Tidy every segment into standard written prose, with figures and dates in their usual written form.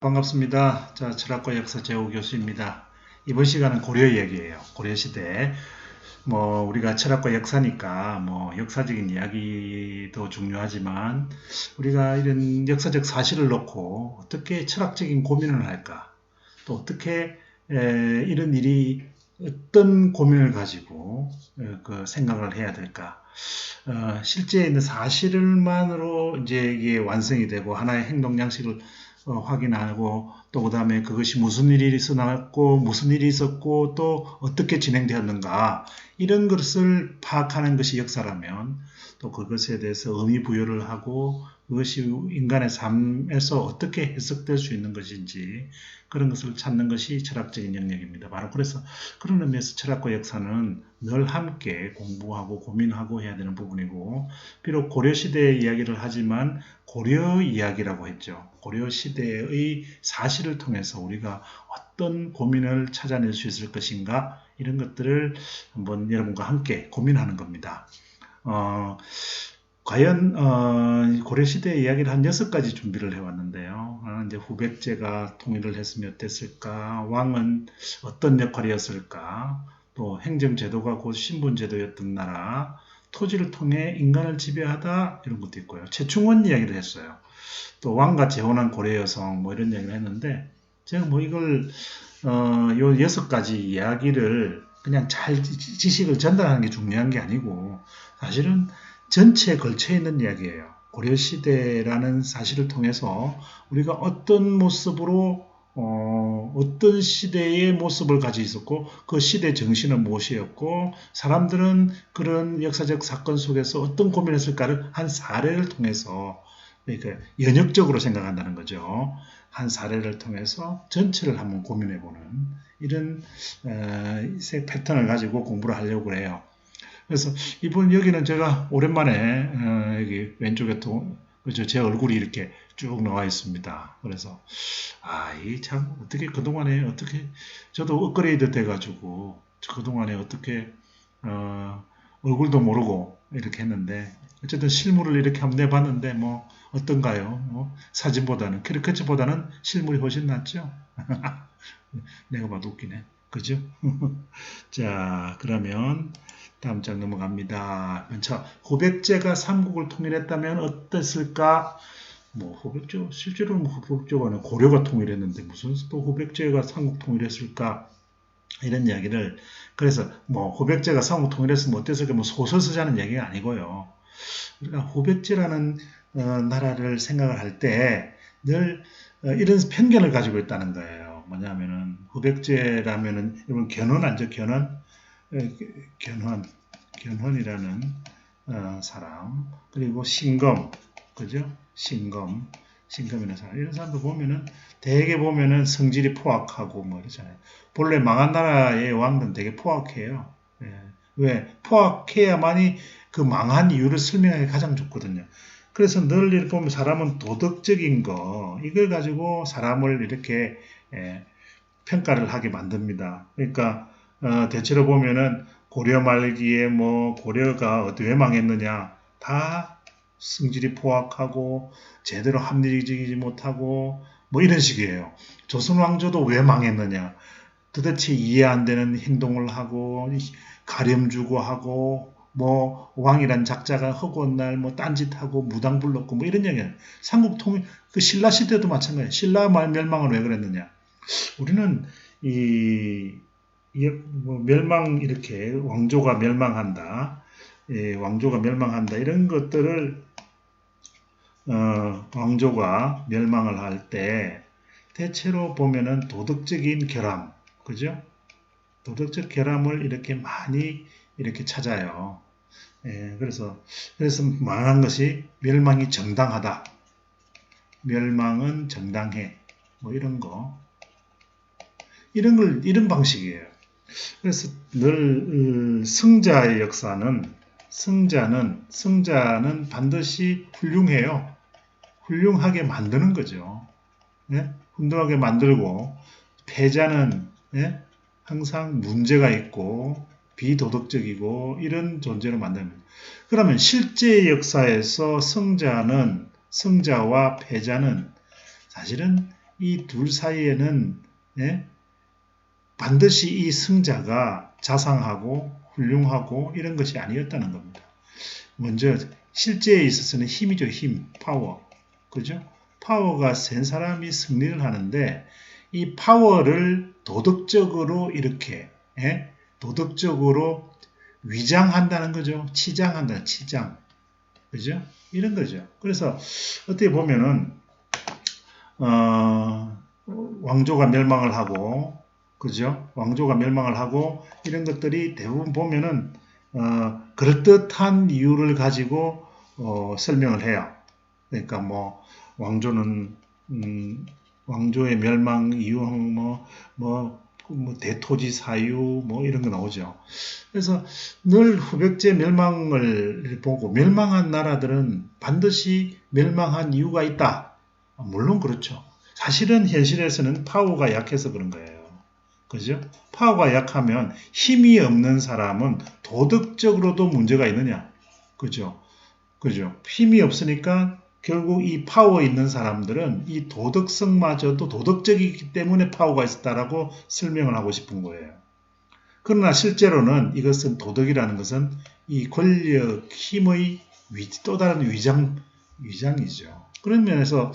반갑습니다. 철학과 역사 제오 교수입니다. 이번 시간은 고려 이야기예요. 고려시대. 우리가 철학과 역사니까, 역사적인 이야기도 중요하지만, 우리가 이런 역사적 사실을 놓고 어떻게 철학적인 고민을 할까? 또 어떻게, 이런 일이 어떤 고민을 가지고, 그 생각을 해야 될까? 실제 있는 사실만으로 이제 이게 완성이 되고 하나의 행동 양식을 확인하고 또 그다음에 그것이 무슨 일이 있었고 무슨 일이 있었고 또 어떻게 진행되었는가 이런 것을 파악하는 것이 역사라면 또 그것에 대해서 의미 부여를 하고 그것이 인간의 삶에서 어떻게 해석될 수 있는 것인지 그런 것을 찾는 것이 철학적인 영역입니다. 바로 그래서 그런 의미에서 철학과 역사는 늘 함께 공부하고 고민하고 해야 되는 부분이고 비록 고려시대의 이야기를 하지만 고려 이야기라고 했죠. 고려시대의 사실을 통해서 우리가 어떤 고민을 찾아낼 수 있을 것인가 이런 것들을 한번 여러분과 함께 고민하는 겁니다. 과연 고려시대 이야기를 한 6가지 준비를 해왔는데요. 이제 후백제가 통일을 했으면 어땠을까? 왕은 어떤 역할이었을까? 또 행정제도가 곧 신분제도였던 나라, 토지를 통해 인간을 지배하다 이런 것도 있고요. 최충원 이야기를 했어요. 또 왕과 재혼한 고려 여성 이런 이야기를 했는데 제가 이걸 요 6가지 이야기를 그냥 잘 지식을 전달하는 게 중요한 게 아니고 사실은 전체에 걸쳐 있는 이야기예요. 고려시대라는 사실을 통해서 우리가 어떤 모습으로 어떤 시대의 모습을 가지고 있었고 그 시대 정신은 무엇이었고 사람들은 그런 역사적 사건 속에서 어떤 고민을 했을까를 한 사례를 통해서 그러니까 연역적으로 생각한다는 거죠. 한 사례를 통해서 전체를 한번 고민해보는 이런 패턴을 가지고 공부를 하려고 해요. 그래서 이번 여기는 제가 오랜만에 여기 왼쪽에 그죠? 제 얼굴이 이렇게 쭉 나와 있습니다. 그래서 이 참 어떻게 그동안에 어떻게 저도 업그레이드 돼가지고 그동안에 어떻게 얼굴도 모르고 이렇게 했는데 어쨌든 실물을 이렇게 한번 내봤는데 어떤가요? 사진보다는 캐리커처보다는 실물이 훨씬 낫죠? 내가 봐도 웃기네. 그죠? 자, 그러면 다음 장 넘어갑니다. 자, 후백제가 삼국을 통일했다면 어땠을까? 후백제, 실제로는 후백제가 고려가 통일했는데 무슨 또 후백제가 삼국 통일했을까? 이런 이야기를 그래서 후백제가 삼국 통일했으면 어땠을까? 소설 쓰자는 얘기가 아니고요. 우리가 후백제라는 나라를 생각을 할 때 늘 이런 편견을 가지고 있다는 거예요. 뭐냐면은 후백제라면은 여러분 견훤 알죠? 견훤? 견훤이라는 사람 그리고 신검 그죠? 신검이라는 사람 이런 사람들 보면은 대개 보면은 성질이 포악하고 이러잖아요. 본래 망한 나라의 왕들은 되게 포악해요. 왜? 포악해야만이 그 망한 이유를 설명하기 가장 좋거든요. 그래서 늘 이렇게 보면 사람은 도덕적인 거 이걸 가지고 사람을 이렇게 평가를 하게 만듭니다. 그러니까 대체로 보면은 고려 말기에 고려가 왜 망했느냐 다 성질이 포악하고 제대로 합리적이지 못하고 이런 식이에요. 조선 왕조도 왜 망했느냐 도대체 이해 안 되는 행동을 하고 가렴 주고 하고 왕이란 작자가 허구한 날 딴짓하고 무당불렀고 이런 얘기예요. 삼국통일 그 신라 시대도 마찬가지예요. 신라 멸망은 왜 그랬느냐? 우리는 멸망 이렇게 왕조가 멸망한다. 왕조가 멸망한다. 이런 것들을 왕조가 멸망을 할 때 대체로 보면은 도덕적인 결함, 그죠? 도덕적 결함을 이렇게 많이 이렇게 찾아요. 그래서 망한 것이 멸망이 정당하다. 멸망은 정당해. 이런 방식이에요. 그래서 늘 승자의 역사는 승자는 반드시 훌륭해요. 훌륭하게 만드는 거죠. 훌륭하게 만들고 패자는 항상 문제가 있고 비도덕적이고 이런 존재로 만듭니다. 그러면 실제 역사에서 승자와 패자는 사실은 이 둘 사이에는 예? 반드시 이 승자가 자상하고 훌륭하고 이런 것이 아니었다는 겁니다. 먼저 실제에 있어서는 힘이죠. 힘, 파워. 그죠? 파워가 센 사람이 승리를 하는데 이 파워를 도덕적으로 이렇게 도덕적으로 위장한다는 거죠. 치장한다는 치장. 그죠? 이런 거죠. 그래서 어떻게 보면은 왕조가 멸망을 하고 그죠? 왕조가 멸망을 하고 이런 것들이 대부분 보면은 그럴듯한 이유를 가지고 설명을 해요. 그러니까 뭐 왕조는 왕조의 멸망 이유 뭐 대토지 사유 뭐 이런 거 나오죠. 그래서 늘 후백제 멸망을 보고 멸망한 나라들은 반드시 멸망한 이유가 있다. 물론 그렇죠. 사실은 현실에서는 파워가 약해서 그런 거예요. 그죠? 파워가 약하면 힘이 없는 사람은 도덕적으로도 문제가 있느냐? 그죠? 그죠? 힘이 없으니까 결국 이 파워 있는 사람들은 이 도덕성마저도 도덕적이기 때문에 파워가 있었다라고 설명을 하고 싶은 거예요. 그러나 실제로는 이것은 도덕이라는 것은 이 권력, 힘의 또 다른 위장이죠. 그런 면에서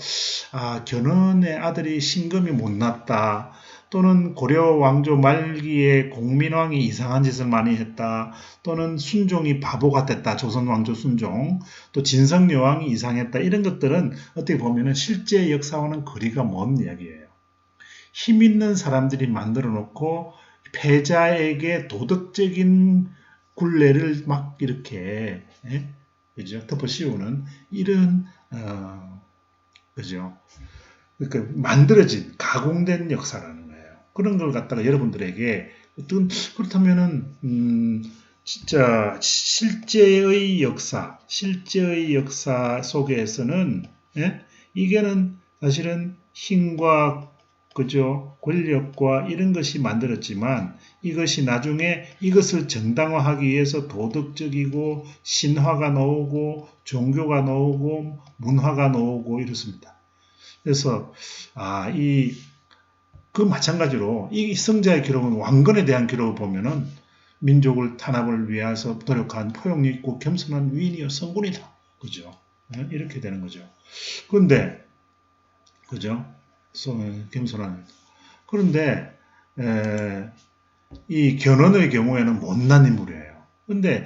견훤의 아들이 신금이 못났다. 또는 고려 왕조 말기에 공민왕이 이상한 짓을 많이 했다. 또는 순종이 바보가 됐다. 조선 왕조 순종. 또 진성여왕이 이상했다. 이런 것들은 어떻게 보면 실제 역사와는 거리가 먼 이야기예요. 힘 있는 사람들이 만들어 놓고 패자에게 도덕적인 굴레를 막 이렇게 그죠? 덮어 씌우는 이런 그죠? 그러니까 만들어진 가공된 역사라는 거예요. 그런 걸 갖다가 여러분들에게 어떤 그렇다면은 진짜 실제의 역사 속에서는 이게는 사실은 힘과 그죠? 권력과 이런 것이 만들었지만 이것이 나중에 이것을 정당화하기 위해서 도덕적이고 신화가 나오고 종교가 나오고 문화가 나오고 이렇습니다. 그래서 그 마찬가지로 이 성자의 기록은 왕건에 대한 기록을 보면은 민족을 탄압을 위해서 노력한 포용력 있고 겸손한 위인이요 성군이다. 그죠? 이렇게 되는 거죠. 그런데 그죠? 겸손한. 그런데 이 견훤의 경우에는 못난 인물이에요. 그런데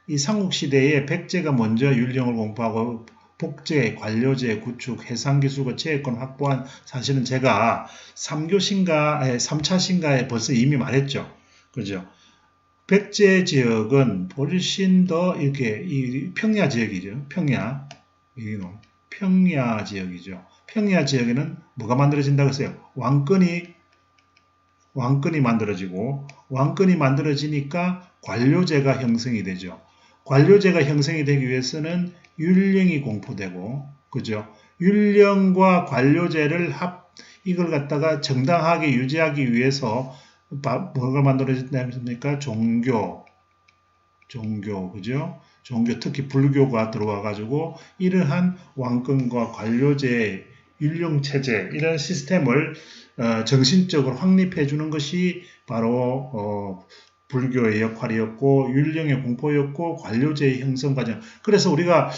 이 삼국시대에 백제가 먼저 율령을 공부하고 복제, 관료제 구축, 해상기술과 채권권 확보한 사실은 제가 3차 신가에 벌써 이미 말했죠. 그죠? 백제 지역은 훨씬 더 이렇게 이 평야 지역이죠. 평야 지역이죠. 평야 지역에는 뭐가 만들어진다고 했어요? 왕권이 만들어지고 왕권이 만들어지니까 관료제가 형성이 되죠. 관료제가 형성이 되기 위해서는 율령이 공포되고 그죠? 율령과 관료제를 이걸 갖다가 정당하게 유지하기 위해서 뭐가 만들어졌습니까? 종교 그죠? 종교 특히 불교가 들어와 가지고 이러한 왕권과 관료제 율령 체제 이런 시스템을 정신적으로 확립해 주는 것이 바로 불교의 역할이었고 율령의 공포였고 관료제의 형성 과정. 그래서 우리가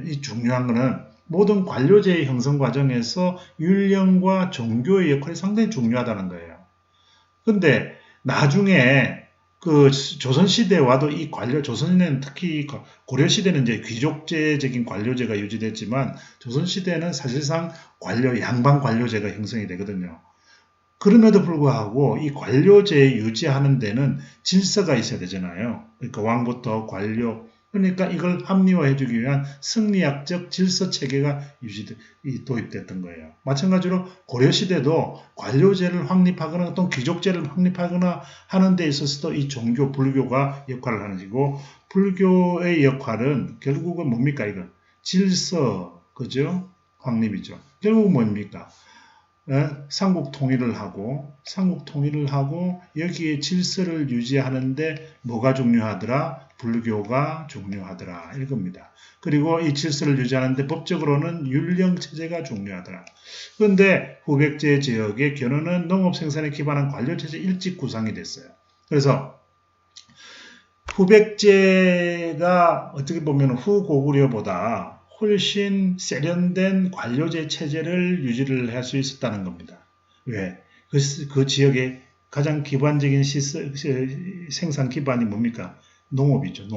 이 중요한 것은 모든 관료제의 형성 과정에서 율령과 종교의 역할이 상당히 중요하다는 거예요. 근데 나중에 그 조선시대에 와도 이 조선시대는 특히 고려시대는 이제 귀족제적인 관료제가 유지됐지만 조선시대는 사실상 양반 관료제가 형성이 되거든요. 그럼에도 불구하고 이 관료제 유지하는 데는 질서가 있어야 되잖아요. 그러니까 왕부터 관료, 그러니까 이걸 합리화해주기 위한 승리학적 질서 체계가 도입됐던 거예요. 마찬가지로 고려시대도 관료제를 확립하거나 또는 귀족제를 확립하거나 하는 데 있어서도 이 종교, 불교가 역할을 하는 거고 불교의 역할은 결국은 뭡니까? 이건 질서, 그죠? 확립이죠. 결국은 뭡니까? 삼국 통일을 하고 여기에 질서를 유지하는데 뭐가 중요하더라? 불교가 중요하더라. 이겁니다. 그리고 이 질서를 유지하는데 법적으로는 율령체제가 중요하더라. 그런데 후백제 지역의 견훤은 농업 생산에 기반한 관료체제 일찍 구상이 됐어요. 그래서 후백제가 어떻게 보면 후고구려보다 훨씬 세련된 관료제 체제를 유지를 할 수 있었다는 겁니다. 왜? 그 지역의 가장 기반적인 생산 기반이 뭡니까? 농업이죠.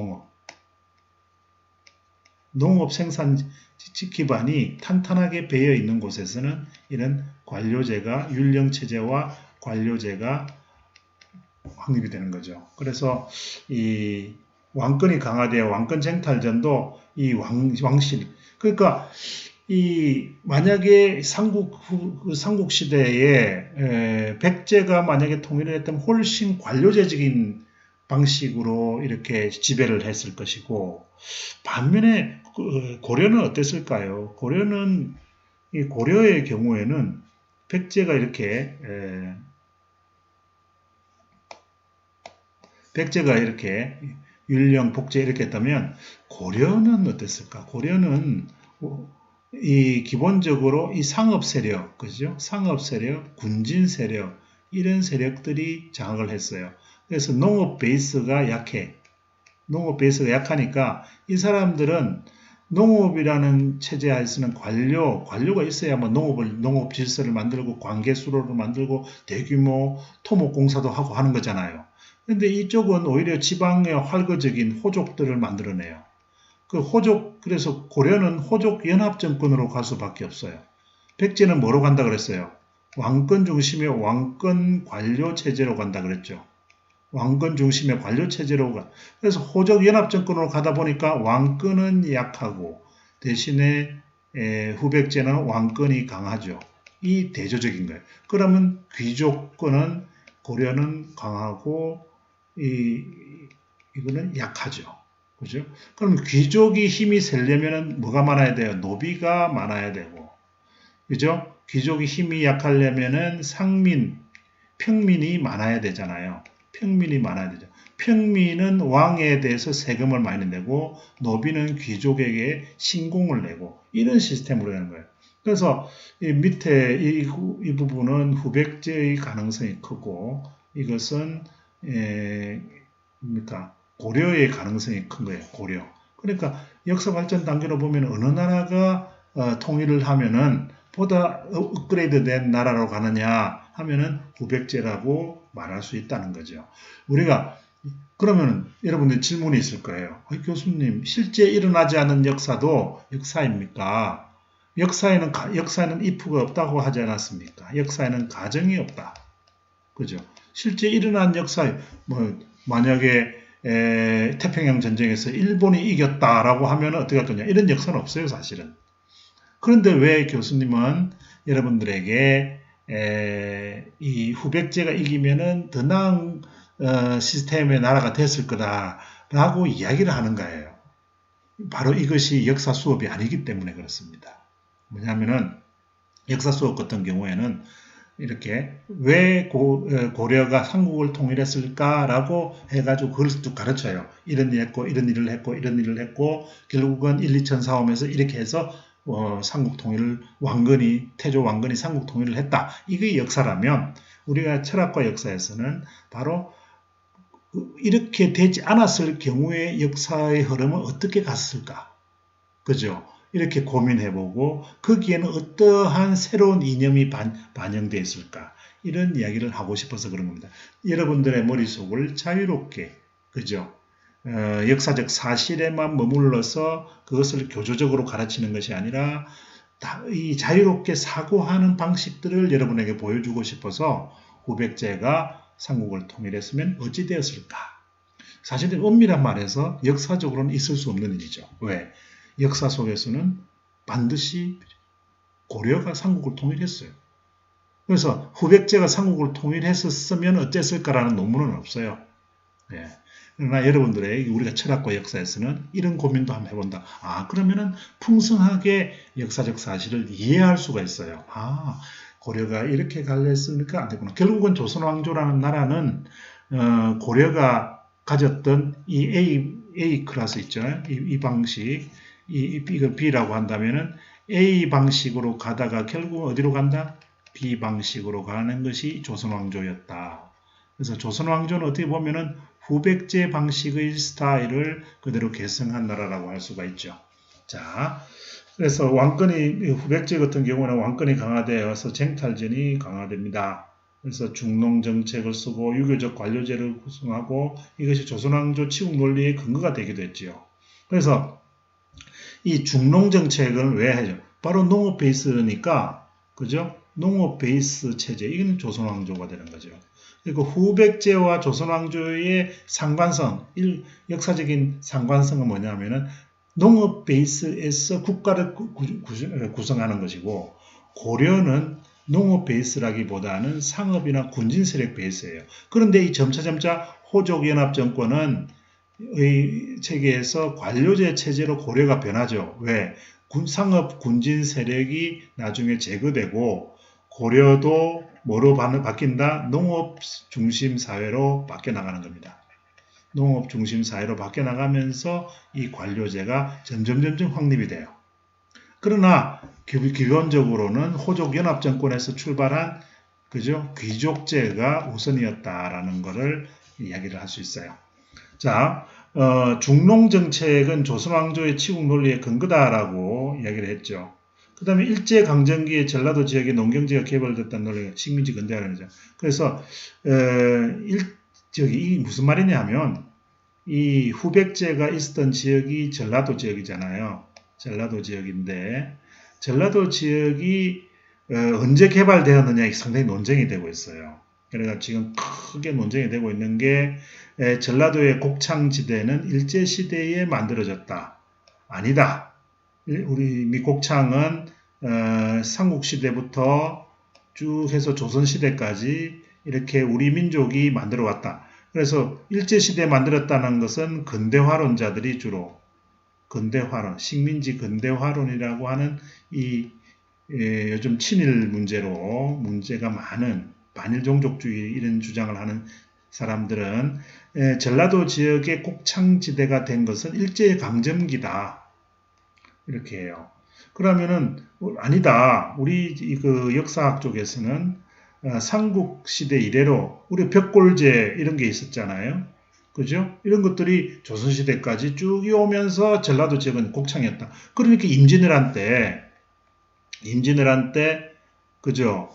농업 생산 기반이 탄탄하게 배어 있는 곳에서는 이런 관료제가 율령체제와 관료제가 확립이 되는 거죠. 그래서 이 왕권이 강화되어 왕권 쟁탈전도 이 왕실 그러니까 이 만약에 삼국 시대에 백제가 만약에 통일을 했다면 훨씬 관료제적인 방식으로 이렇게 지배를 했을 것이고 반면에 고려는 어땠을까요? 고려의 경우에는 백제가 이렇게 율령, 복제 이렇게 했다면 고려는 어땠을까? 고려는 기본적으로 이 상업 세력, 그죠? 상업 세력, 군진 세력 이런 세력들이 장악을 했어요. 그래서 농업 베이스가 약해. 농업 베이스가 약하니까 이 사람들은 농업이라는 체제 하에서는 관료가 있어야만 농업 질서를 만들고 관계 수로를 만들고 대규모 토목 공사도 하고 하는 거잖아요. 근데 이쪽은 오히려 지방의 활거적인 호족들을 만들어내요. 그래서 고려는 호족 연합 정권으로 갈 수밖에 없어요. 백제는 뭐로 간다 그랬어요? 왕권 중심의 왕권 관료 체제로 간다 그랬죠. 왕권 중심의 관료 체제로 가. 그래서 호족 연합 정권으로 가다 보니까 왕권은 약하고 대신에 후백제는 왕권이 강하죠. 이 대조적인 거예요. 그러면 귀족권은 고려는 강하고 이거는 약하죠. 그죠? 그럼 귀족이 힘이 세려면 뭐가 많아야 돼요? 노비가 많아야 되고. 그죠? 귀족이 힘이 약하려면은 평민이 많아야 되잖아요. 평민이 많아야 되죠. 평민은 왕에 대해서 세금을 많이 내고 노비는 귀족에게 신공을 내고 이런 시스템으로 되는 거예요. 그래서 이 밑에 이 부분은 후백제의 가능성이 크고 이것은 고려의 가능성이 큰 거예요. 고려. 그러니까 역사 발전 단계로 보면 어느 나라가 통일을 하면은 보다 업그레이드 된 나라로 가느냐 하면은 후백제라고 말할 수 있다는 거죠. 그러면 여러분들 질문이 있을 거예요. 교수님, 실제 일어나지 않은 역사도 역사입니까? 역사에는 if가 없다고 하지 않았습니까? 역사에는 가정이 없다. 그죠? 실제 일어난 역사, 만약에 태평양 전쟁에서 일본이 이겼다라고 하면 어떻게 할 거냐? 이런 역사는 없어요, 사실은. 그런데 왜 교수님은 여러분들에게 이 후백제가 이기면은 더 나은 시스템의 나라가 됐을 거다라고 이야기를 하는 거예요. 바로 이것이 역사 수업이 아니기 때문에 그렇습니다. 뭐냐면은 역사 수업 같은 경우에는 이렇게 왜 고려가 삼국을 통일했을까라고 해가지고 그걸 쭉 가르쳐요. 이런 일 했고 이런 일을 했고 이런 일을 했고 결국은 1, 2천 싸움에서 이렇게 해서 삼국 통일을 태조 왕건이 삼국 통일을 했다. 이게 역사라면 우리가 철학과 역사에서는 바로 이렇게 되지 않았을 경우에 역사의 흐름은 어떻게 갔을까? 그죠? 이렇게 고민해보고 거기에는 어떠한 새로운 이념이 반영되어 있을까? 이런 이야기를 하고 싶어서 그런 겁니다. 여러분들의 머릿속을 자유롭게, 그죠? 역사적 사실에만 머물러서 그것을 교조적으로 가르치는 것이 아니라 이 자유롭게 사고하는 방식들을 여러분에게 보여주고 싶어서 후백제가 삼국을 통일했으면 어찌 되었을까? 사실은 엄밀한 말해서 역사적으로는 있을 수 없는 일이죠. 왜? 역사 속에서는 반드시 고려가 삼국을 통일했어요. 그래서 후백제가 삼국을 통일했었으면 어땠을까라는 논문은 없어요. 예. 그러나 여러분들의 우리가 철학과 역사에서는 이런 고민도 한번 해본다. 그러면은 풍성하게 역사적 사실을 이해할 수가 있어요. 고려가 이렇게 갈렸으니까 안 되구나. 결국은 조선왕조라는 나라는 고려가 가졌던 이 A 클래스 있죠. 이 방식, 이거 B라고 한다면은 A 방식으로 가다가 결국 어디로 간다? B 방식으로 가는 것이 조선왕조였다. 그래서 조선왕조는 어떻게 보면은 후백제 방식의 스타일을 그대로 계승한 나라라고 할 수가 있죠. 자, 그래서 왕권이 후백제 같은 경우는 왕권이 강화되어서 쟁탈전이 강화됩니다. 그래서 중농 정책을 쓰고 유교적 관료제를 구성하고 이것이 조선왕조 치국 논리의 근거가 되기도 했지요. 그래서 이 중농 정책을 왜 하죠? 바로 농업 베이스니까, 그죠? 농업 베이스 체제, 이건 조선왕조가 되는 거죠. 그리고 후백제와 조선왕조의 상관성, 역사적인 상관성은 뭐냐면은 농업 베이스에서 국가를 구성하는 것이고, 고려는 농업 베이스라기보다는 상업이나 군진 세력 베이스예요. 그런데 이 점차 호족연합 정권은 의 체계에서 관료제 체제로 고려가 변하죠. 왜? 상업 군진 세력이 나중에 제거되고 고려도 뭐로 바뀐다? 농업 중심 사회로 바뀌어 나가는 겁니다. 농업 중심 사회로 바뀌어 나가면서 이 관료제가 점점 확립이 돼요. 그러나 기본적으로는 호족연합정권에서 출발한 그죠? 귀족제가 우선이었다라는 것을 이야기를 할 수 있어요. 자, 중농정책은 조선왕조의 치국 논리의 근거다라고 이야기를 했죠. 그 다음에 일제강점기에 전라도 지역의 농경지가 개발됐다는 논리가 식민지 근대화라는 거죠. 그래서 이 무슨 말이냐 하면 이 후백제가 있었던 지역이 전라도 지역이잖아요. 전라도 지역인데 전라도 지역이 언제 개발되었느냐 상당히 논쟁이 되고 있어요. 그러니까 지금 크게 논쟁이 되고 있는 게 전라도의 곡창지대는 일제시대에 만들어졌다. 아니다. 우리 미곡창은 삼국시대부터 쭉 해서 조선시대까지 이렇게 우리 민족이 만들어 왔다. 그래서 일제시대에 만들었다는 것은 근대화론자들이 주로 근대화론, 식민지 근대화론이라고 하는 이 요즘 친일 문제가 많은 반일종족주의 이런 주장을 하는 사람들은 전라도 지역의 곡창지대가 된 것은 일제강점기다. 이렇게 해요. 그러면은 아니다. 우리 그 역사학 쪽에서는 삼국시대 이래로 우리 벽골제 이런 게 있었잖아요. 그죠? 이런 것들이 조선시대까지 쭉 오면서 전라도 지역은 곡창이었다. 그러니까 임진왜란 때 그죠?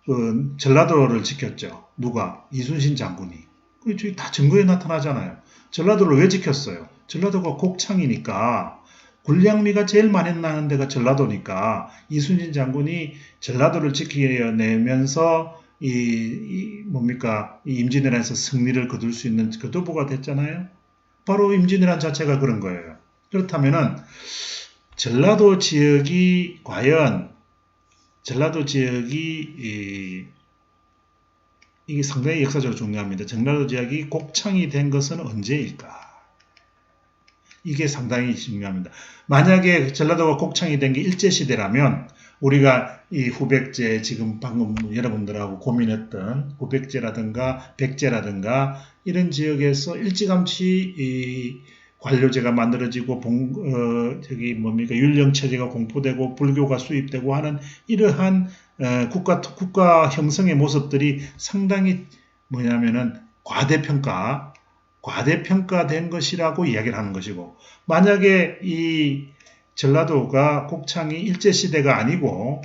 그 전라도를 지켰죠. 누가? 이순신 장군이. 그게 다 증거에 나타나잖아요. 전라도를 왜 지켰어요? 전라도가 곡창이니까 군량미가 제일 많이 나는 데가 전라도니까 이순신 장군이 전라도를 지켜내면서 이 임진왜란에서 승리를 거둘 수 있는 거두보가 됐잖아요. 바로 임진왜란 자체가 그런 거예요. 그렇다면은 전라도 지역이 과연 이게 상당히 역사적으로 중요합니다. 전라도 지역이 곡창이 된 것은 언제일까? 이게 상당히 중요합니다. 만약에 전라도가 곡창이 된 게 일제시대라면 우리가 이 후백제 지금 방금 여러분들하고 고민했던 후백제라든가 백제라든가 이런 지역에서 일찌감치 이 관료제가 만들어지고 율령체제가 공포되고 불교가 수입되고 하는 이러한 국가 형성의 모습들이 상당히 뭐냐면은 과대평가된 것이라고 이야기를 하는 것이고, 만약에 이 전라도가 곡창이 일제시대가 아니고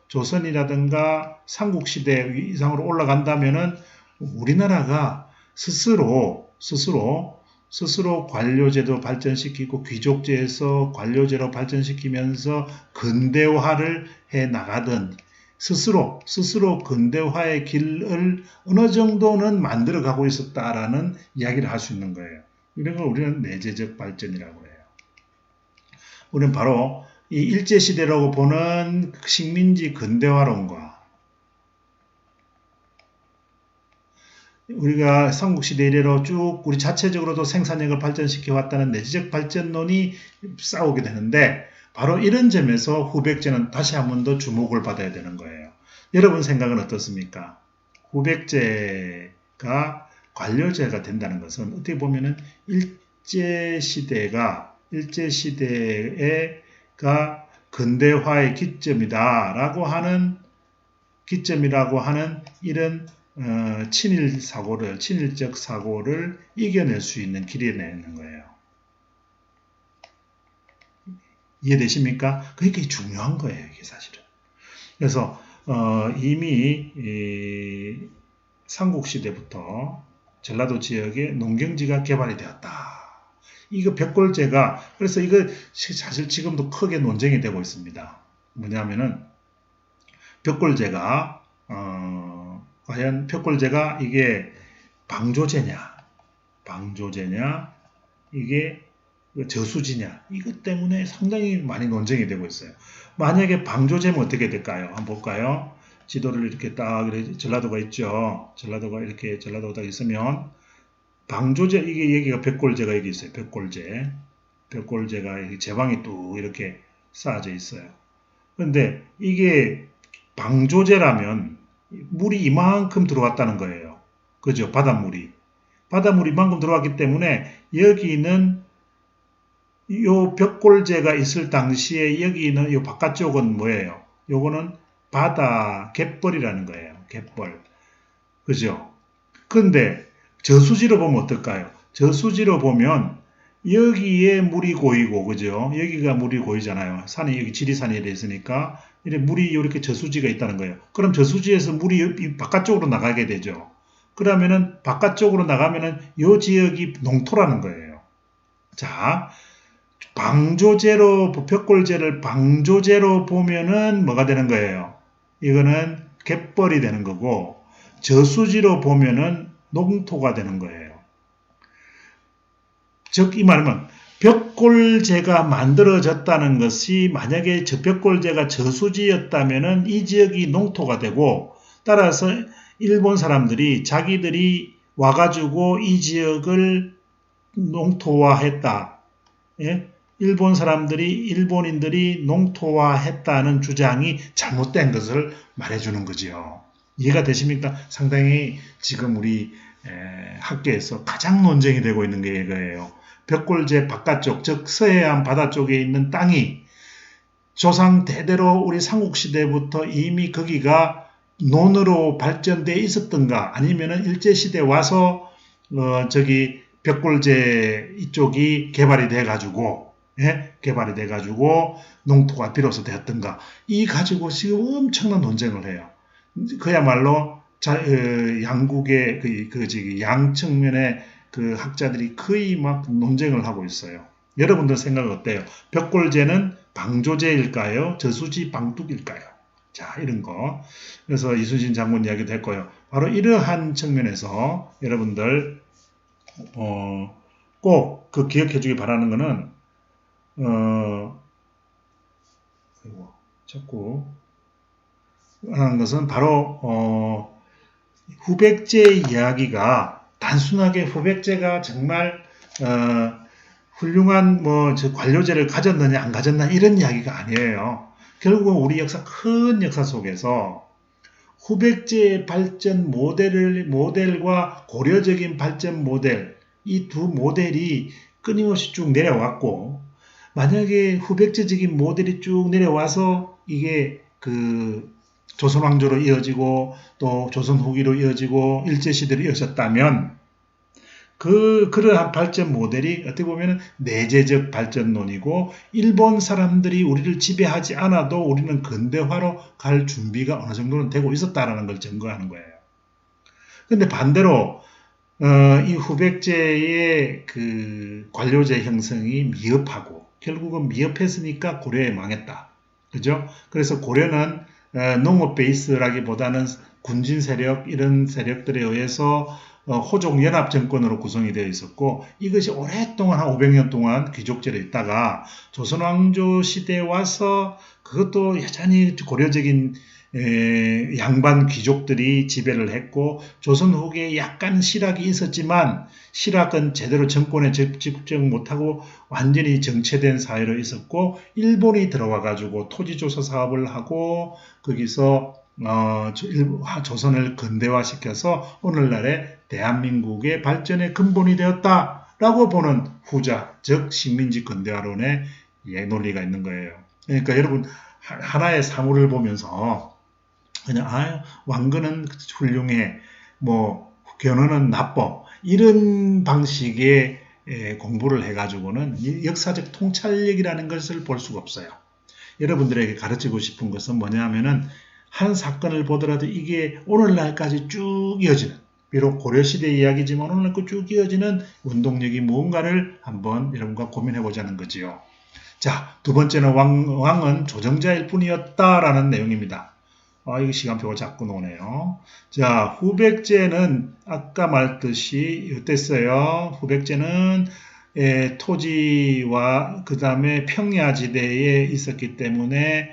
조선이라든가 삼국시대 이상으로 올라간다면은 우리나라가 스스로 관료제도 발전시키고 귀족제에서 관료제로 발전시키면서 근대화를 해 나가던 스스로 근대화의 길을 어느 정도는 만들어 가고 있었다라는 이야기를 할 수 있는 거예요. 이런 걸 우리는 내재적 발전이라고 해요. 우리는 바로 이 일제시대라고 보는 식민지 근대화론과 우리가 삼국시대 이래로 쭉 우리 자체적으로도 생산력을 발전시켜 왔다는 내재적 발전론이 싸우게 되는데, 바로 이런 점에서 후백제는 다시 한 번 더 주목을 받아야 되는 거예요. 여러분 생각은 어떻습니까? 후백제가 관료제가 된다는 것은 어떻게 보면은 일제시대가 근대화의 기점이라고 하는 이런 친일적 사고를 이겨낼 수 있는 길이라는 거예요. 이해되십니까? 그게 중요한 거예요, 이게 사실은. 그래서 이미 삼국시대부터 전라도 지역에 농경지가 개발이 되었다. 이거 벽골제가 그래서 이거 사실 지금도 크게 논쟁이 되고 있습니다. 뭐냐면은 벽골제가 과연 벽골제가 이게 방조제냐 이게 저수지냐 이것 때문에 상당히 많이 논쟁이 되고 있어요. 만약에 방조제면 어떻게 될까요? 한번 볼까요? 지도를 이렇게 딱 전라도가 있죠. 전라도가 딱 있으면 방조제 이게 여기가 벽골제가 여기 있어요. 벽골제가 제방이 뚝 이렇게 쌓아져 있어요. 그런데 이게 방조제라면 물이 이만큼 들어왔다는 거예요. 그죠? 바닷물이 이만큼 들어왔기 때문에 여기는 요 벽골제가 있을 당시에 여기는 요 바깥쪽은 뭐예요? 요거는 바다 갯벌이라는 거예요. 갯벌. 그죠? 근데 저수지로 보면 어떨까요? 저수지로 보면 여기에 물이 고이고, 그죠? 여기가 물이 고이잖아요. 산이, 여기 지리산이 돼 있으니까, 물이 이렇게 저수지가 있다는 거예요. 그럼 저수지에서 물이 바깥쪽으로 나가게 되죠. 그러면은, 바깥쪽으로 나가면은, 요 지역이 농토라는 거예요. 자, 벽골제를 방조제로 보면은 뭐가 되는 거예요? 이거는 갯벌이 되는 거고, 저수지로 보면은 농토가 되는 거예요. 즉, 이 말은 벽골제가 만들어졌다는 것이 만약에 저 벽골제가 저수지였다면은 이 지역이 농토가 되고, 따라서 일본 사람들이 자기들이 와가지고 이 지역을 농토화했다. 예? 일본인들이 농토화했다는 주장이 잘못된 것을 말해주는 거지요. 이해가 되십니까? 상당히 지금 우리 학계에서 가장 논쟁이 되고 있는 게 이거예요. 벽골제 바깥쪽, 즉 서해안 바다 쪽에 있는 땅이 조상 대대로 우리 삼국시대부터 이미 거기가 논으로 발전되어 있었던가 아니면은 일제시대 와서 벽골제 이쪽이 개발이 돼가지고 농토가 비로소 되었던가 이 가지고 지금 엄청난 논쟁을 해요. 그야말로 양국의 양 측면의 그 학자들이 거의 막 논쟁을 하고 있어요. 여러분들 생각 어때요? 벽골제는 방조제일까요? 저수지 방뚝일까요? 자, 이런 거. 그래서 이순신 장군 이야기도 했고요. 바로 이러한 측면에서 여러분들 꼭 그 기억해 주기 바라는 거는 자꾸 하는 것은 바로 후백제 이야기가 단순하게 후백제가 정말 훌륭한 관료제를 가졌느냐 안 가졌느냐 이런 이야기가 아니에요. 결국은 우리 큰 역사 속에서 후백제의 발전 모델과 고려적인 발전 모델 이 두 모델이 끊임없이 쭉 내려왔고 만약에 후백제적인 모델이 쭉 내려와서 이게 조선 왕조로 이어지고 또 조선 후기로 이어지고 일제시대로 이어졌다면 그러한 발전 모델이 어떻게 보면 내재적 발전론이고 일본 사람들이 우리를 지배하지 않아도 우리는 근대화로 갈 준비가 어느 정도는 되고 있었다라는 걸 증거하는 거예요. 근데 반대로 이 후백제의 관료제 형성이 미흡하고 결국은 미흡했으니까 고려에 망했다. 그죠? 그래서 고려는 농업 베이스라기보다는 군진 세력 이런 세력들에 의해서 호족 연합 정권으로 구성이 되어 있었고 이것이 오랫동안 한 500년 동안 귀족제로 있다가 조선 왕조 시대에 와서 그것도 여전히 고려적인 양반 귀족들이 지배를 했고 조선 후기에 약간 실학이 있었지만 실학은 제대로 정권에 집중 못하고 완전히 정체된 사회로 있었고 일본이 들어와 가지고 토지조사 사업을 하고 거기서 조선을 근대화시켜서 오늘날의 대한민국의 발전의 근본이 되었다라고 보는 후자, 즉 식민지 근대화론의 논리가 있는 거예요. 그러니까 여러분 하나의 사물을 보면서 그냥 왕건은 훌륭해, 뭐 견훤은 나빠 이런 방식의 공부를 해가지고는 역사적 통찰력이라는 것을 볼 수가 없어요. 여러분들에게 가르치고 싶은 것은 뭐냐면은 한 사건을 보더라도 이게 오늘날까지 쭉 이어지는, 비록 고려시대 이야기지만 오늘날까지 쭉 이어지는 운동력이 무언가를 한번 여러분과 고민해 보자는 거지요. 자, 두 번째는 왕은 조정자일 뿐이었다라는 내용입니다. 이거 시간표가 자꾸 나오네요. 자, 후백제는 아까 말했듯이 어땠어요? 후백제는 토지와 그 다음에 평야지대에 있었기 때문에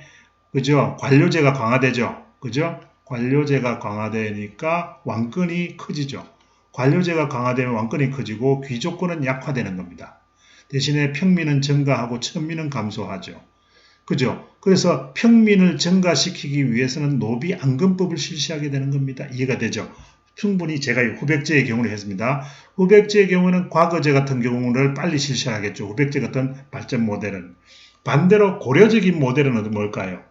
그죠? 관료제가 강화되죠. 그죠? 관료제가 강화되니까 왕권이 커지죠. 관료제가 강화되면 왕권이 커지고 귀족권은 약화되는 겁니다. 대신에 평민은 증가하고 천민은 감소하죠. 그죠? 그래서 평민을 증가시키기 위해서는 노비 안건법을 실시하게 되는 겁니다. 이해가 되죠? 충분히 제가 후백제의 경우를 했습니다. 후백제의 경우는 과거제 같은 경우를 빨리 실시하겠죠. 후백제 같은 발전 모델은. 반대로 고려적인 모델은 뭘까요?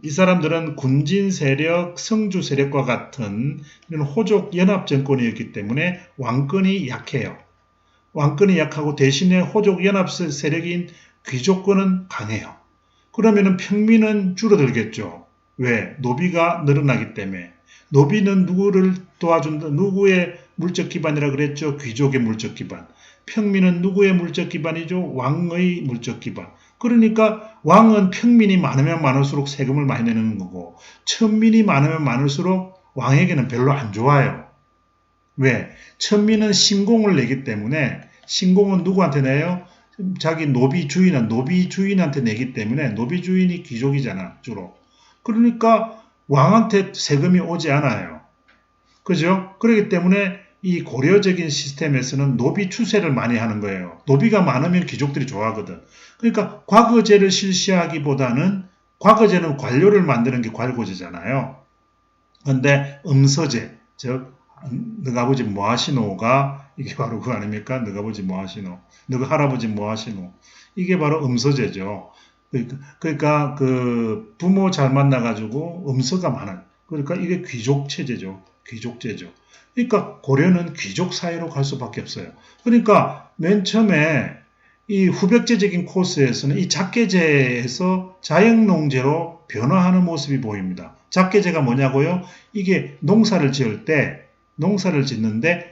이 사람들은 군진 세력, 성주 세력과 같은 이런 호족 연합 정권이었기 때문에 왕권이 약해요. 왕권이 약하고 대신에 호족 연합 세력인 귀족권은 강해요. 그러면은 평민은 줄어들겠죠. 왜? 노비가 늘어나기 때문에. 노비는 누구를 도와준다? 누구의 물적 기반이라 그랬죠? 귀족의 물적 기반. 평민은 누구의 물적 기반이죠? 왕의 물적 기반. 그러니까 왕은 평민이 많으면 많을수록 세금을 많이 내는 거고 천민이 많으면 많을수록 왕에게는 별로 안 좋아요. 왜? 천민은 신공을 내기 때문에 신공은 누구한테 내요? 자기 노비 주인한테 내기 때문에 노비 주인이 귀족이잖아 주로. 그러니까 왕한테 세금이 오지 않아요. 그죠? 그렇기 때문에 이 고려적인 시스템에서는 노비 추세를 많이 하는 거예요. 노비가 많으면 귀족들이 좋아하거든. 그러니까 과거제를 실시하기보다는 과거제는 관료를 만드는 게 관고제잖아요. 그런데 음서제, 즉 너가 아버지 뭐 하시노가 이게 바로 그거 아닙니까? 너가 아버지 뭐 하시노? 너가 할아버지 뭐 하시노? 이게 바로 음서제죠. 그러니까 그 부모 잘 만나가지고 음서가 많은. 그러니까 이게 귀족 체제죠. 귀족제죠. 그러니까 고려는 귀족 사회로 갈 수밖에 없어요. 그러니까 맨 처음에 이 후백제적인 코스에서는 이 작계제에서 자영농제로 변화하는 모습이 보입니다. 작계제가 뭐냐고요? 이게 농사를 짓는데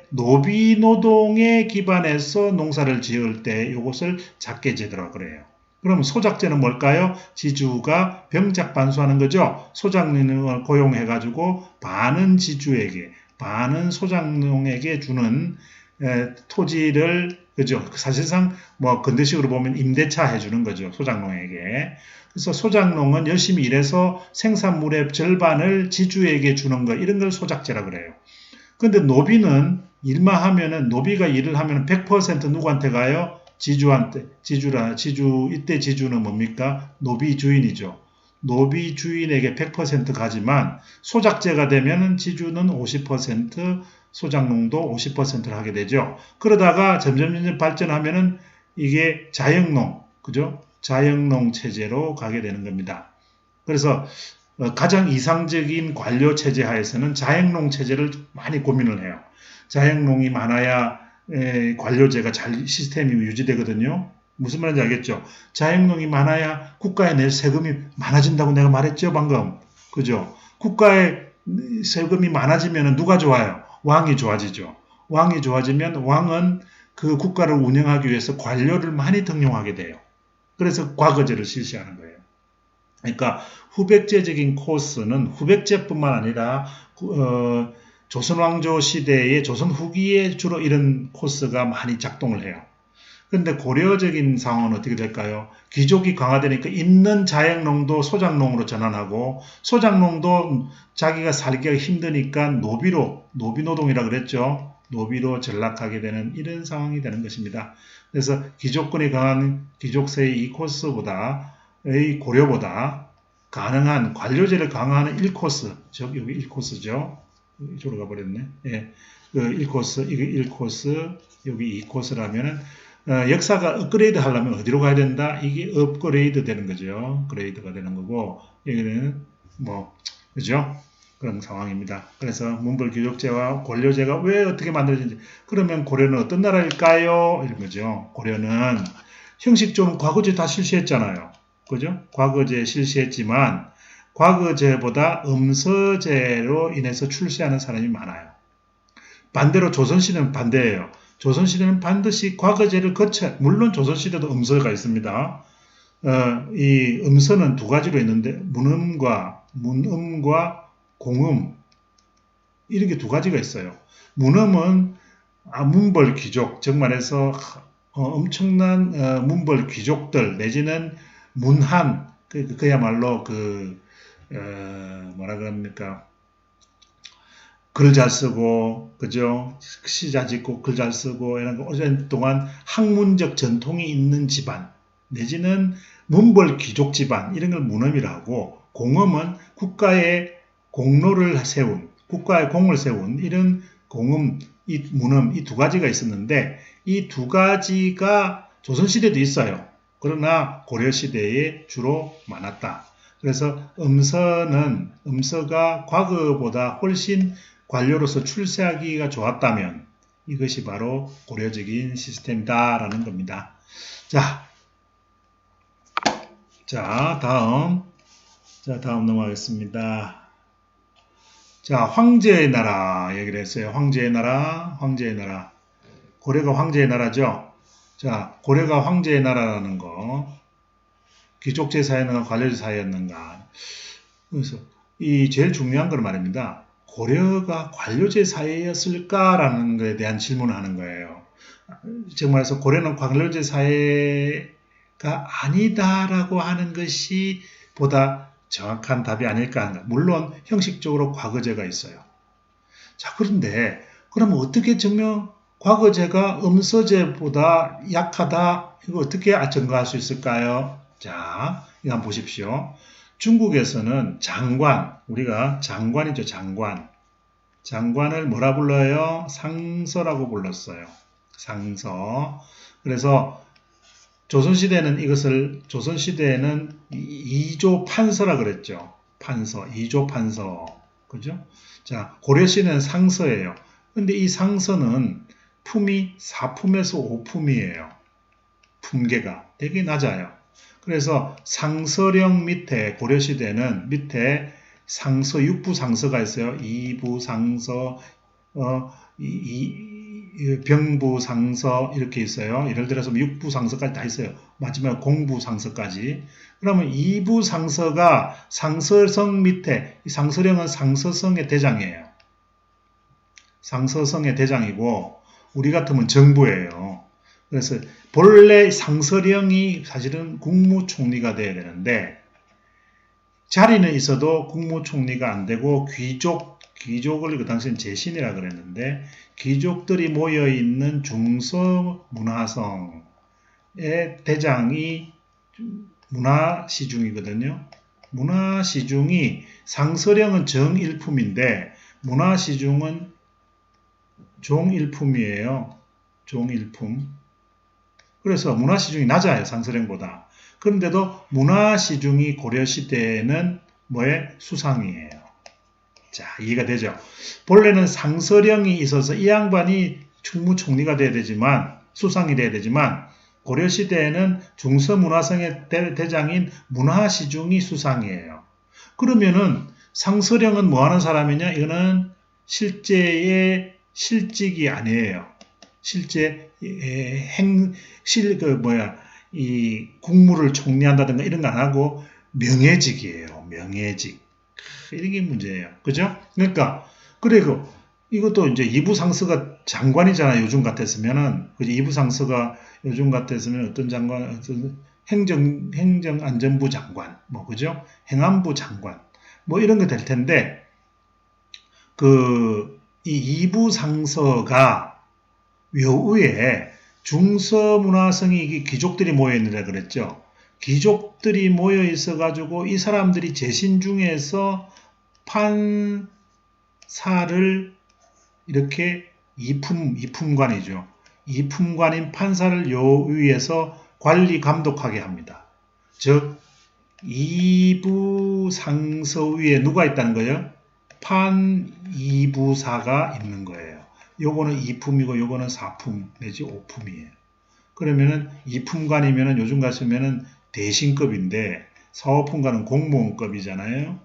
노비 노동에 기반해서 농사를 지을 때 이것을 작계제라고 그래요. 그럼 소작제는 뭘까요? 지주가 병작 반수하는 거죠. 소작농을 고용해가지고 반은 지주에게, 반은 소작농에게 주는 토지를, 그죠? 사실상 뭐 근대식으로 보면 임대차 해주는 거죠. 소작농에게. 그래서 소작농은 열심히 일해서 생산물의 절반을 지주에게 주는 거, 이런 걸 소작제라고 그래요. 근데 노비는 노비가 일을 하면 100% 누구한테 가요? 지주한테. 이때 지주는 뭡니까? 노비 주인이죠. 노비 주인에게 100% 가지만 소작제가 되면 지주는 50%, 소작농도 50%를 하게 되죠. 그러다가 점점 발전하면은 이게 자영농, 그죠? 자영농 체제로 가게 되는 겁니다. 그래서 가장 이상적인 관료 체제 하에서는 자영농 체제를 많이 고민을 해요. 자영농이 많아야 관료제가 잘 시스템이 유지되거든요. 무슨 말인지 알겠죠? 자영농이 많아야 국가에 낼 세금이 많아진다고 내가 말했죠, 방금. 그죠? 국가에 세금이 많아지면 누가 좋아요? 왕이 좋아지죠. 왕이 좋아지면 왕은 그 국가를 운영하기 위해서 관료를 많이 등용하게 돼요. 그래서 과거제를 실시하는 거예요. 그러니까 후백제적인 코스는 후백제뿐만 아니라 조선 왕조 시대의 조선 후기에 주로 이런 코스가 많이 작동을 해요. 그런데 고려적인 상황은 어떻게 될까요? 귀족이 강화되니까 있는 자양농도 소작농으로 전환하고 소작농도 자기가 살기가 힘드니까 노비노동이라 그랬죠. 노비로 전락하게 되는 이런 상황이 되는 것입니다. 그래서 귀족권이 강한 귀족세의 이 코스보다 고려보다 가능한 관료제를 강화하는 1코스, 즉 여기 1코스죠. 이쪽으로 가버렸네. 예, 그 1코스, 이게 1코스, 여기 2코스라면은 역사가 업그레이드 하려면 어디로 가야 된다? 이게 업그레이드 되는 거죠. 업그레이드가 되는 거고 여기는 뭐 그죠? 그런 상황입니다. 그래서 문벌귀족제와 권료제가 왜 어떻게 만들어진지 그러면 고려는 어떤 나라일까요? 이런 거죠. 고려는 형식적으로 과거제 다 실시했잖아요. 그죠? 과거제 실시했지만 과거제보다 음서제로 인해서 출세하는 사람이 많아요. 반대로 조선시대는 반대예요. 조선시대는 반드시 과거제를 거쳐, 물론 조선시대도 음서가 있습니다. 이 음서는 두 가지로 있는데 문음과 공음 이렇게 두 가지가 있어요. 문음은 문벌 귀족, 즉 말해서 엄청난 문벌 귀족들 내지는 문한 그야말로 뭐라 그럽니까? 글 잘 쓰고 그죠? 시 잘 짓고 글 잘 쓰고 이런 거 오랜 동안 학문적 전통이 있는 집안 내지는 문벌 귀족 집안 이런 걸 문음이라 하고 공음은 국가의 공로를 세운 국가의 공을 세운 이런 공음 이 문음 이 두 가지가 있었는데 이 두 가지가 조선시대도 있어요. 그러나 고려시대에 주로 많았다. 그래서 음서가 과거보다 훨씬 관료로서 출세하기가 좋았다면 이것이 바로 고려적인 시스템이다라는 겁니다. 다음 넘어가겠습니다. 자, 황제의 나라 얘기를 했어요. 황제의 나라. 고려가 황제의 나라죠. 자, 고려가 황제의 나라라는 거. 귀족제 사회였는가 관료제 사회였는가. 그래서 이 제일 중요한 건 말입니다. 고려가 관료제 사회였을까라는 것에 대한 질문을 하는 거예요. 즉 말해서 고려는 관료제 사회가 아니다라고 하는 것이 보다 정확한 답이 아닐까 하는 거예요. 물론 형식적으로 과거제가 있어요. 자, 그런데 그러면 어떻게 과거제가 음서제보다 약하다? 이거 어떻게 증거할 수 있을까요? 자, 이거 한번 보십시오. 중국에서는 우리가 장관이죠, 장관. 장관을 뭐라 불러요? 상서라고 불렀어요. 상서. 그래서 조선시대에는 이조 판서라 그랬죠. 이조 판서. 그죠? 자, 고려시대는 상서예요. 근데 이 상서는 품이 4품에서 5품이에요. 품계가 되게 낮아요. 그래서 상서령 밑에 고려시대는 밑에 상서, 육부상서가 있어요. 이부상서, 병부상서 이렇게 있어요. 예를 들어서 육부상서까지 다 있어요. 마지막 공부상서까지. 그러면 이부상서가 상서성 밑에 상서령은 상서성의 대장이에요. 상서성의 대장이고 우리 같으면 정부예요. 그래서 본래 상서령이 사실은 국무총리가 돼야 되는데 자리는 있어도 국무총리가 안 되고 귀족을 그 당시엔 제신이라 그랬는데 귀족들이 모여있는 중서문화성의 대장이 문화시중이거든요. 문화시중이 상서령은 정일품인데 문화시중은 종일품이에요. 종일품. 그래서 문화시중이 낮아요. 상서령보다. 그런데도 문화시중이 고려시대에는 수상이에요. 자, 이해가 되죠? 본래는 상서령이 있어서 이 양반이 충무총리가 돼야 되지만 수상이 돼야 되지만 고려시대에는 중서문화성의 대장인 문화시중이 수상이에요. 그러면은 상서령은 뭐 하는 사람이냐? 이거는 실제의 실직이 아니에요. 실제 이 국무를 총리한다든가 이런 거 안 하고 명예직이에요. 명예직. 이게 문제예요. 그죠? 그러니까 그리고 이것도 이제 이부 상서가 장관이잖아요. 요즘 같았으면은. 그지? 이부 상서가 요즘 같았으면 어떤 장관, 어떤 행정안전부 장관, 뭐, 그죠? 행안부 장관. 뭐 이런 게 될 텐데, 이 이부 상서가 묘우에 중서문화성이 귀족들이 모여 있는다 그랬죠. 귀족들이 모여 있어 가지고 이 사람들이 재신 중에서 판사를 이렇게 이품관이죠. 이품관인 판사를 요 위에서 관리 감독하게 합니다. 즉 이부상서 위에 누가 있다는 거예요? 판이부사가 있는 거예요. 요거는 이품이고 요거는 사품 내지 오품이에요. 그러면은 이품관이면은 요즘 같으면은 대신급인데 사오품관은 공무원급이잖아요.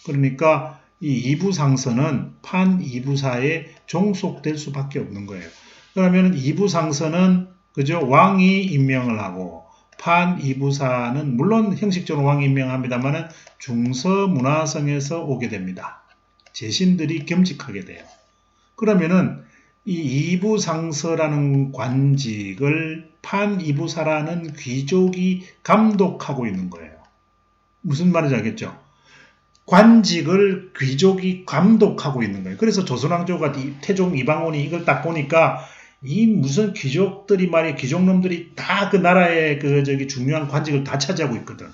그러니까 이 이부상서는 판이부사에 종속될 수밖에 없는 거예요. 그러면 이부상서는 그죠? 왕이 임명을 하고 판이부사는 물론 형식적으로 왕이 임명합니다만은 중서문화성에서 오게 됩니다. 재신들이 겸직하게 돼요. 그러면은 이 이부상서라는 관직을 판이부사라는 귀족이 감독하고 있는 거예요. 무슨 말인지 알겠죠? 관직을 귀족이 감독하고 있는 거예요. 그래서 조선왕조가 태종 이방원이 이걸 딱 보니까 이 무슨 귀족들이 말이야, 귀족놈들이 다 그 나라의 중요한 관직을 다 차지하고 있거든.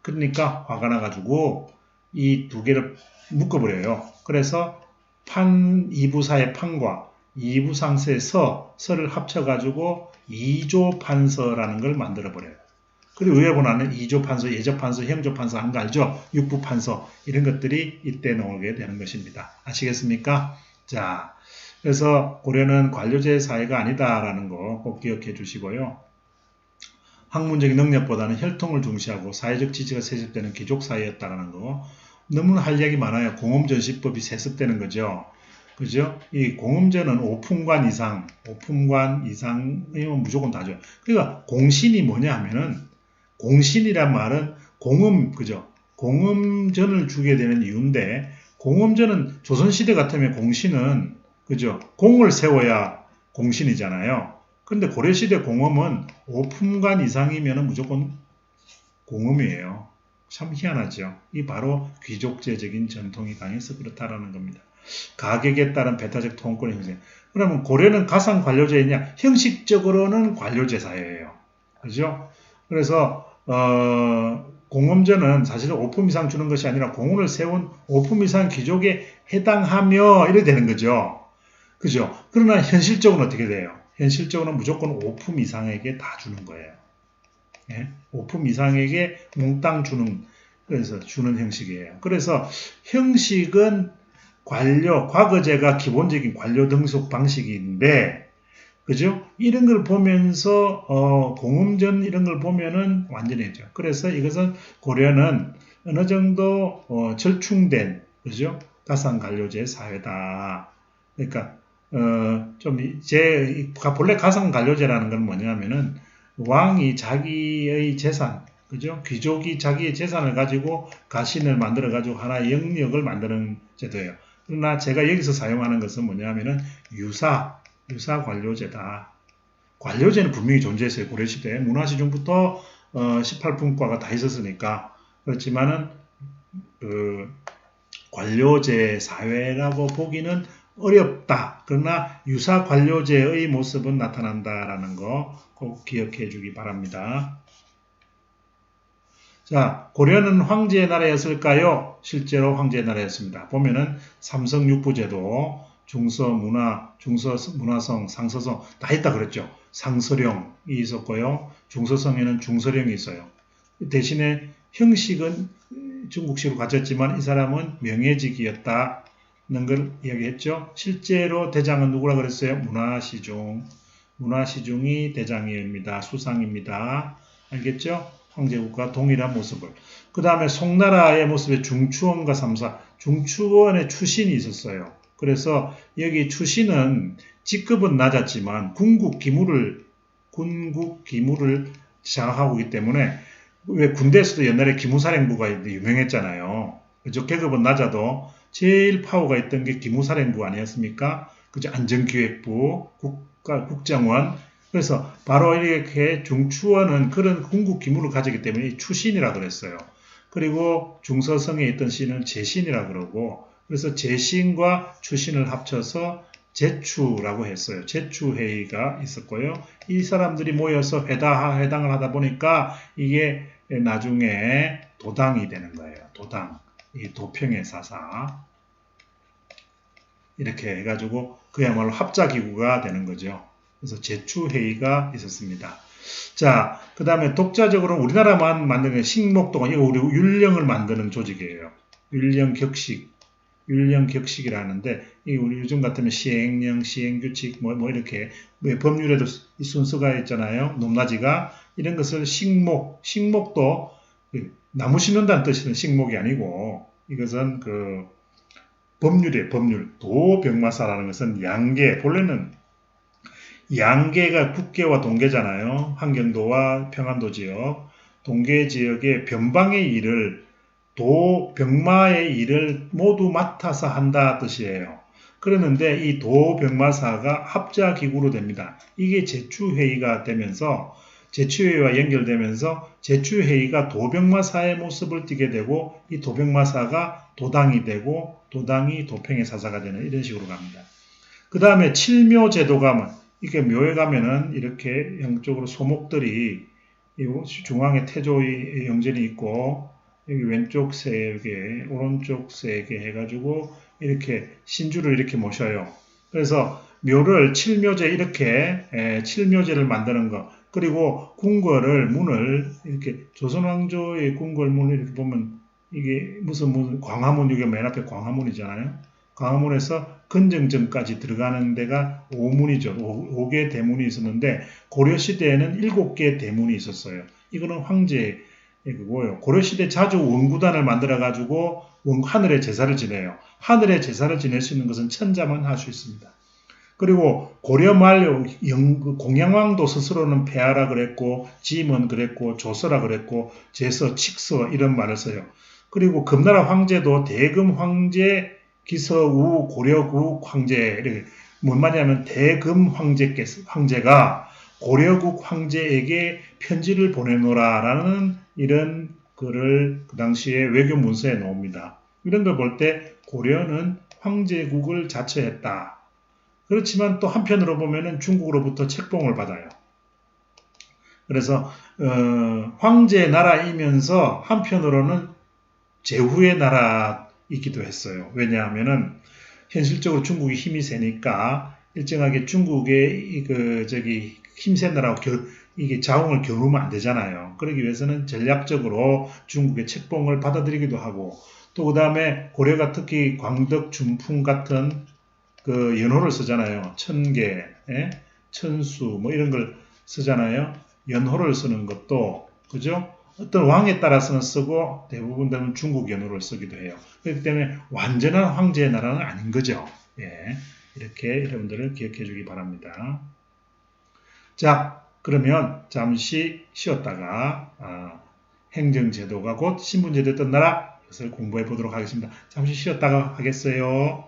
그러니까 화가 나가지고 이 두 개를 묶어버려요. 그래서 판이부사의 판과 이부상서의 서를 합쳐가지고 이조판서라는 걸 만들어버려요. 그리고 위에 보면은 이조판서, 예조판서, 형조판서 한 거 알죠? 육부판서 이런 것들이 이때 나오게 되는 것입니다. 아시겠습니까? 자, 그래서 고려는 관료제 사회가 아니다라는 거 꼭 기억해 주시고요. 학문적인 능력보다는 혈통을 중시하고 사회적 지지가 세습되는 귀족 사회였다라는 거. 너무나 할 얘기 많아요. 공엄전시법이 세습되는 거죠. 그죠? 이 공엄전은 5품관 이상이면 무조건 다죠. 그러니까 공신이 뭐냐 하면은 공신이란 말은 공엄, 그죠? 공엄전을 주게 되는 이유인데, 공엄전은 조선시대 같으면 공신은, 그죠? 공을 세워야 공신이잖아요. 근데 고려시대 공엄은 5품간 이상이면 무조건 공엄이에요. 참 희한하죠. 이 바로 귀족제적인 전통이 강해서 그렇다라는 겁니다. 가격에 따른 배타적 통권의 형성. 그러면 고려는 가상 관료제냐? 형식적으로는 관료제 사회예요. 그죠? 그래서 공엄전은 사실 5품 이상 주는 것이 아니라 공을 세운 5품 이상 귀족에 해당하며 이래 되는 거죠. 그죠? 그러나 현실적으로는 어떻게 돼요? 현실적으로는 무조건 5품 이상에게 다 주는 거예요. 예? 5품 이상에게 몽땅 그래서 주는 형식이에요. 그래서 형식은 과거제가 기본적인 관료 등속 방식인데, 그죠? 이런 걸 보면서, 공음전 이런 걸 보면은 완전해져. 그래서 이것은 고려는 어느 정도, 절충된, 그죠? 가상관료제 사회다. 그러니까, 본래 가상관료제라는 건 뭐냐면은, 왕이 자기의 재산, 그죠? 귀족이 자기의 재산을 가지고 가신을 만들어가지고 하나의 영역을 만드는 제도예요. 그러나 제가 여기서 사용하는 것은 뭐냐면은 유사 관료제다. 관료제는 분명히 존재했어요. 고려시대에. 문화시중부터 18품과가 다 있었으니까. 그렇지만은 관료제 사회라고 보기는 어렵다. 그러나 유사 관료제의 모습은 나타난다라는 거 꼭 기억해 주기 바랍니다. 자, 고려는 황제의 나라였을까요? 실제로 황제의 나라였습니다. 보면은 삼성육부제도, 중서문화성, 상서성 다 있다 그랬죠. 상서령이 있었고요. 중서성에는 중서령이 있어요. 대신에 형식은 중국식으로 가졌지만 이 사람은 명예직이었다는 걸 이야기했죠. 실제로 대장은 누구라 그랬어요? 문화시중이 대장입니다. 수상입니다. 알겠죠? 황제국과 동일한 모습을. 그 다음에 송나라의 모습에 중추원과 삼사, 중추원의 추신이 있었어요. 그래서 여기 추신은 직급은 낮았지만 군국 기물을 장악하고 있기 때문에 왜 군대에서도 옛날에 기무사령부가 유명했잖아요. 그죠? 계급은 낮아도 제일 파워가 있던 게 기무사령부 아니었습니까? 그죠? 안전기획부, 국정원. 그래서 바로 이렇게 중추원은 그런 궁극 기물을 가지기 때문에 추신이라 그랬어요. 그리고 중서성에 있던 신은 제신이라 그러고, 그래서 제신과 추신을 합쳐서 제추라고 했어요. 제추회의가 있었고요. 이 사람들이 모여서 회당을 하다 보니까 이게 나중에 도당이 되는 거예요. 도당. 이 도평의 사사. 이렇게 해가지고 그야말로 합자기구가 되는 거죠. 그래서 제추회의가 있었습니다. 자, 그 다음에 독자적으로 우리나라만 만드는 식목도가 이거 우리 율령을 만드는 조직이에요. 율령격식이라는데 이 우리 요즘 같으면 시행령, 시행규칙 뭐 이렇게 법률에도 이 순서가 있잖아요. 높낮이가 이런 것을 식목도 나무 심는다는 뜻은 식목이 아니고 이것은 그 법률이에요. 법률. 도병마사라는 것은 양계, 본래는 양계가 국계와 동계잖아요. 한경도와 평안도 지역. 동계 지역의 변방의 일을 도병마의 일을 모두 맡아서 한다 뜻이에요. 그러는데 이 도병마사가 합자기구로 됩니다. 이게 제추회의가 되면서 제추회의와 연결되면서 제추회의가 도병마사의 모습을 띠게 되고 이 도병마사가 도당이 되고 도당이 도평의 사사가 되는 이런 식으로 갑니다. 그 다음에 칠묘제도가 이렇게 묘에 가면은 이렇게 양쪽으로 소목들이 중앙에 태조의 영전이 있고 여기 왼쪽 3개, 오른쪽 3개 해가지고 이렇게 신주를 이렇게 모셔요. 그래서 묘를 칠묘제 이렇게 칠묘제를 만드는 것. 그리고 궁궐을 문을 이렇게 조선왕조의 궁궐 문을 이렇게 보면 이게 무슨 문 광화문 여기 맨 앞에 광화문이잖아요. 광화문에서 근정전까지 들어가는 데가 5문이죠. 5개 대문이 있었는데 고려시대에는 7개의 대문이 있었어요. 이거는 황제 그거요. 고려시대 자주 원구단을 만들어가지고 하늘의 제사를 지내요. 하늘의 제사를 지낼 수 있는 것은 천자만 할 수 있습니다. 그리고 고려 말 공양왕도 스스로는 폐하라 그랬고 짐은 그랬고 조서라 그랬고 제서, 칙서 이런 말을 써요. 그리고 금나라 황제도 대금 황제, 기서우, 고려국 황제 이렇게 뭔 말이냐면 대금 황제가 고려국 황제에게 편지를 보내노라라는 이런 글을 그 당시에 외교 문서에 나옵니다. 이런 걸 볼 때 고려는 황제국을 자처했다. 그렇지만 또 한편으로 보면은 중국으로부터 책봉을 받아요. 그래서 황제 나라이면서 한편으로는 제후의 나라이기도 했어요. 왜냐하면은 현실적으로 중국이 힘이 세니까 일정하게 중국의 힘센 나라와 이게 자웅을 겨누면 안 되잖아요. 그러기 위해서는 전략적으로 중국의 책봉을 받아들이기도 하고 또 그 다음에 고려가 특히 광덕, 준풍 같은 그 연호를 쓰잖아요. 천계, 천수 뭐 이런 걸 쓰잖아요. 연호를 쓰는 것도 그죠? 어떤 왕에 따라서는 쓰고 대부분 되면 중국 연호를 쓰기도 해요. 그렇기 때문에 완전한 황제의 나라는 아닌 거죠. 예, 이렇게 여러분들을 기억해 주기 바랍니다. 자, 그러면 잠시 쉬었다가 행정제도가 곧 신분제도에 떴나라 이것을 공부해 보도록 하겠습니다. 잠시 쉬었다가 하겠어요.